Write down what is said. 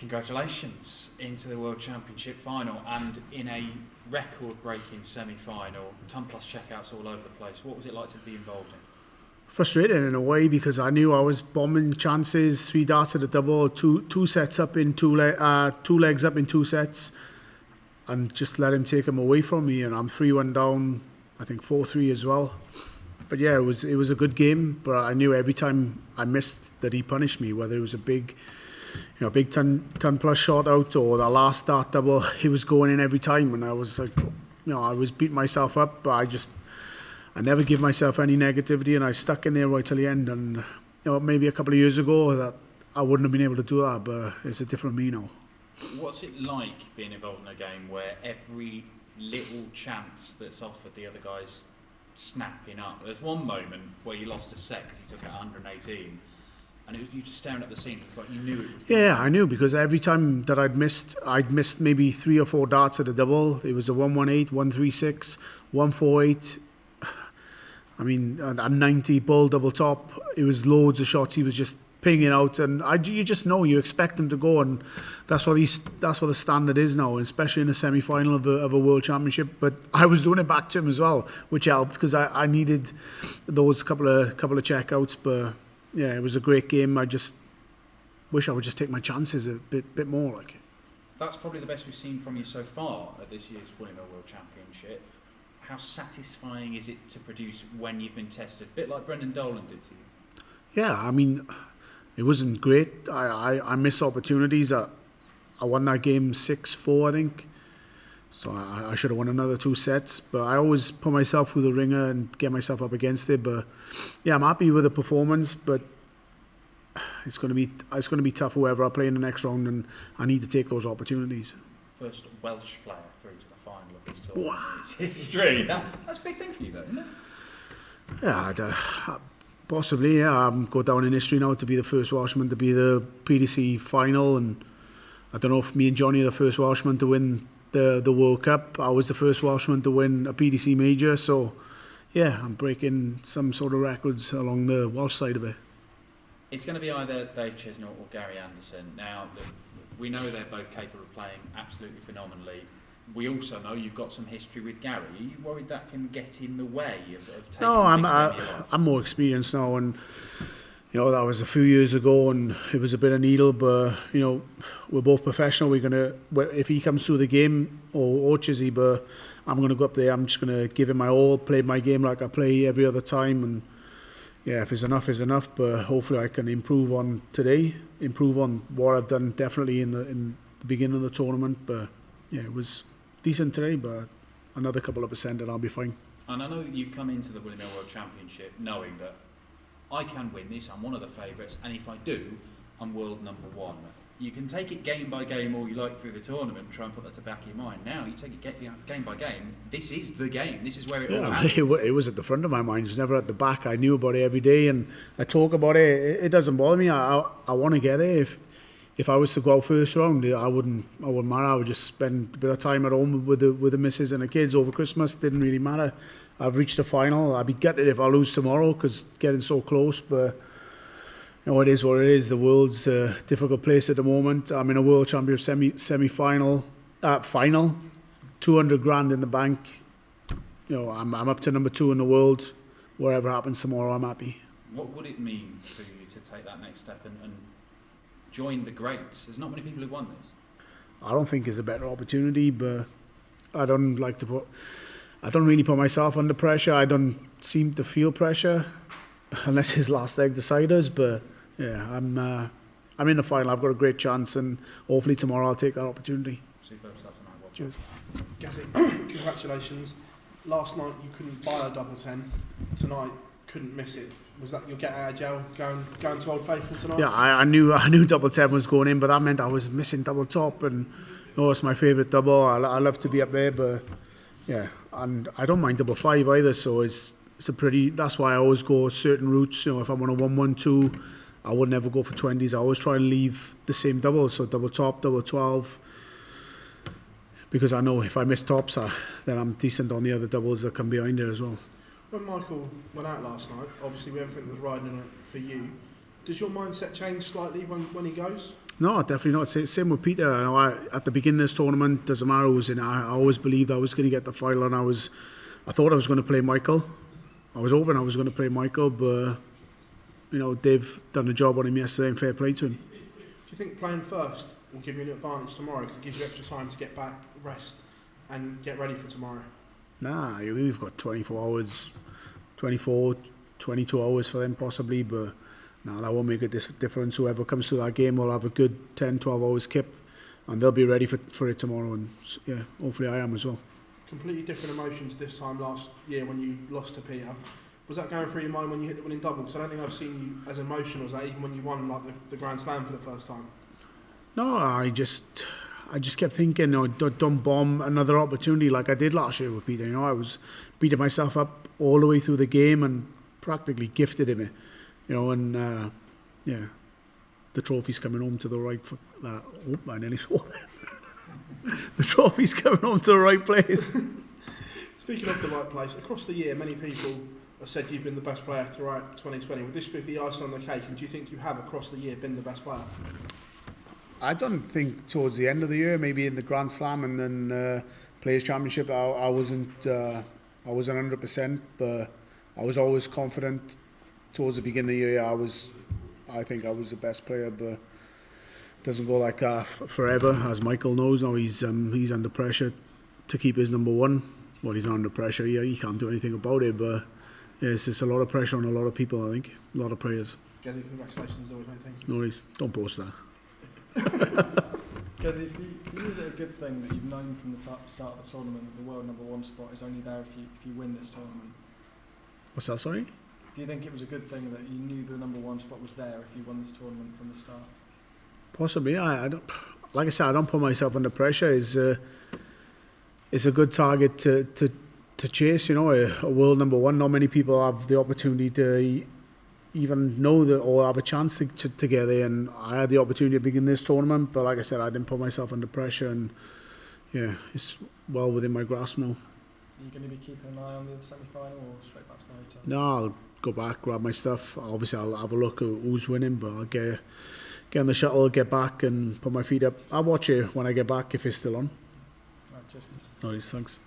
congratulations into the World Championship final and in a record-breaking semi-final. 10+ checkouts all over the place. What was it like to be involved in? Frustrating in a way, because I knew I was bombing chances, 3 darts at a double, two sets up in two legs up in 2 sets, and just let him take them away from me. And I'm 3-1 down, I think 4-3 as well. But yeah, it was a good game. But I knew every time I missed that he punished me, whether it was a big 10+ shot out or the last dart double, he was going in every time. And I was like, I was beating myself up, but I never give myself any negativity, and I stuck in there right till the end. And maybe a couple of years ago that I wouldn't have been able to do that, but it's a different me now. What's it like being involved in a game where every little chance that's offered the other guy's snapping up? There's one moment where you lost a set because he took it 118, and it was you just staring at the scene. It's like you knew it was coming. Yeah, I knew, because every time that I'd missed maybe 3 or 4 darts at a double. It was a 118, 136, 148. I mean, a 90 bull double top. It was loads of shots. He was just pinging out, and you just know, you expect him to go, and that's what the standard is now, especially in a semi-final of a World Championship. But I was doing it back to him as well, which helped, because I needed those couple of checkouts. But yeah, it was a great game. I just wish I would just take my chances a bit more. Like, that's probably the best we've seen from you so far at this year's William Hill World Championship. How satisfying is it to produce when you've been tested? A bit like Brendan Dolan did to you. Yeah, I mean, it wasn't great. I missed opportunities. I won that game 6-4, I think. So I should have won another 2 sets. But I always put myself through the ringer and get myself up against it. But yeah, I'm happy with the performance. But it's going to be tough whoever I play in the next round, and I need to take those opportunities. First Welsh player through to the final of this tournament. It's history. That's a big thing for you, though, isn't it? Yeah, possibly. Yeah, go down in history now to be the first Welshman to be the PDC final, and I don't know if me and Johnny are the first Welshman to win the World Cup. I was the first Welshman to win a PDC major, so yeah, I'm breaking some sort of records along the Welsh side of it. It's going to be either Dave Chisnall or Gary Anderson. Now, we know they're both capable of playing absolutely phenomenally. We also know you've got some history with Gary. Are you worried that can get in the way of taking No, I'm more experienced now, and that was a few years ago, and it was a bit of needle. But we're both professional. If he comes through the game or Chizzy, but I'm gonna go up there. I'm just gonna give him my all, play my game like I play every other time, and yeah, if it's enough, it's enough. But hopefully, I can improve on today, improve on what I've done definitely in the beginning of the tournament. But yeah, it was decent today, but another couple of percent and I'll be fine. And I know that you've come into the William Hill World Championship knowing that I can win this, I'm one of the favourites, and if I do, I'm world number 1. You can take it game by game all you like through the tournament and try and put that to the back of your mind. Now you take it game by game. This is the game. This is where it all happens. It was at the front of my mind. It was never at the back. I knew about it every day, and I talk about it. It doesn't bother me. I want to get there. If I was to go out first round, I wouldn't matter. I would just spend a bit of time at home with the missus and the kids over Christmas. Didn't really matter. I've reached the final. I'd be gutted if I lose tomorrow because getting so close. But it is what it is. The world's a difficult place at the moment. I'm in a World Championship semi-final, final, 200 grand in the bank. I'm up to number 2 in the world. Whatever happens tomorrow, I'm happy. What would it mean for you to take that next step and join the greats? There's not many people who've won this. I don't think it's a better opportunity, but I don't really put myself under pressure. I don't seem to feel pressure unless it's last leg deciders. But yeah, I'm in the final. I've got a great chance, and hopefully tomorrow I'll take that opportunity. Superb stuff tonight. Cheers. Gezzy, congratulations. Last night you couldn't buy a double 10. Tonight couldn't miss it. Was that your get out of jail going to Old Faithful tonight? Yeah, I knew double 10 was going in, but that meant I was missing double top, and it's my favourite double. I love to be up there, but yeah, and I don't mind double 5 either. So it's a pretty. That's why I always go certain routes. If I'm on a 1-1-2, I would never go for 20s. I always try and leave the same doubles, so double top, double 12, because I know if I miss tops, then I'm decent on the other doubles that come behind it as well. When Michael went out last night, obviously everything was riding on it for you. Does your mindset change slightly when he goes? No, definitely not. Same with Peter. You know, at the beginning of this tournament, doesn't matter who was in it, I always believed I was going to get the final, and I thought I was going to play Michael. I was hoping I was going to play Michael, but you know, Dave done a job on him yesterday, and fair play to him. Do you think playing first will give you an advantage tomorrow because it gives you extra time to get back, rest, and get ready for tomorrow? Nah, we've got 24 hours, 22 hours for them possibly, but no, that won't make a difference. Whoever comes to that game will have a good 10, 12 hours kip, and they'll be ready for it tomorrow, and yeah, hopefully I am as well. Completely different emotions this time last year when you lost to Peter. Was that going through your mind when you hit the winning double? Because I don't think I've seen you as emotional as that, even when you won like the Grand Slam for the first time. No, I just kept thinking, you know, don't bomb another opportunity like I did last year with Peter. You know, I was beating myself up all the way through the game and practically gifted him it. You know, and yeah, the trophy's coming home to the right for that. Oh, I nearly swore there. The trophy's coming home to the right place. Speaking of the right place, across the year, many people have said you've been the best player throughout 2020. Would this be the icing on the cake, and do you think you have across the year been the best player? I don't think towards the end of the year, maybe in the Grand Slam and then Players Championship, I wasn't 100%, but I was always confident. Towards the beginning of the year, I think I was the best player, but it doesn't go like that forever, as Michael knows. Now he's under pressure to keep his number one. Well, he's not under pressure. Yeah, he can't do anything about it, but yeah, it's just a lot of pressure on a lot of people. I think a lot of players. Gezzy, congratulations, always, mate. Thank you. No worries. Don't post that. Gezzy, is it a good thing that you've known from the start of the tournament that the world number one spot is only there if you win this tournament? What's that, sorry? Do you think it was a good thing that you knew the number one spot was there if you won this tournament from the start? Possibly. I don't. Like I said, I don't put myself under pressure. It's a good target to chase. You know, a world number one. Not many people have the opportunity to even know that or have a chance to get there. And I had the opportunity to begin this tournament, but like I said, I didn't put myself under pressure. And yeah, it's well within my grasp now. Are you going to be keeping an eye on the semi-final or straight back to the hotel? No, I'll go back, grab my stuff. Obviously, I'll have a look at who's winning, but I'll get on the shuttle, get back and put my feet up. I'll watch it when I get back if it's still on. Right, cheers. Nice, thanks.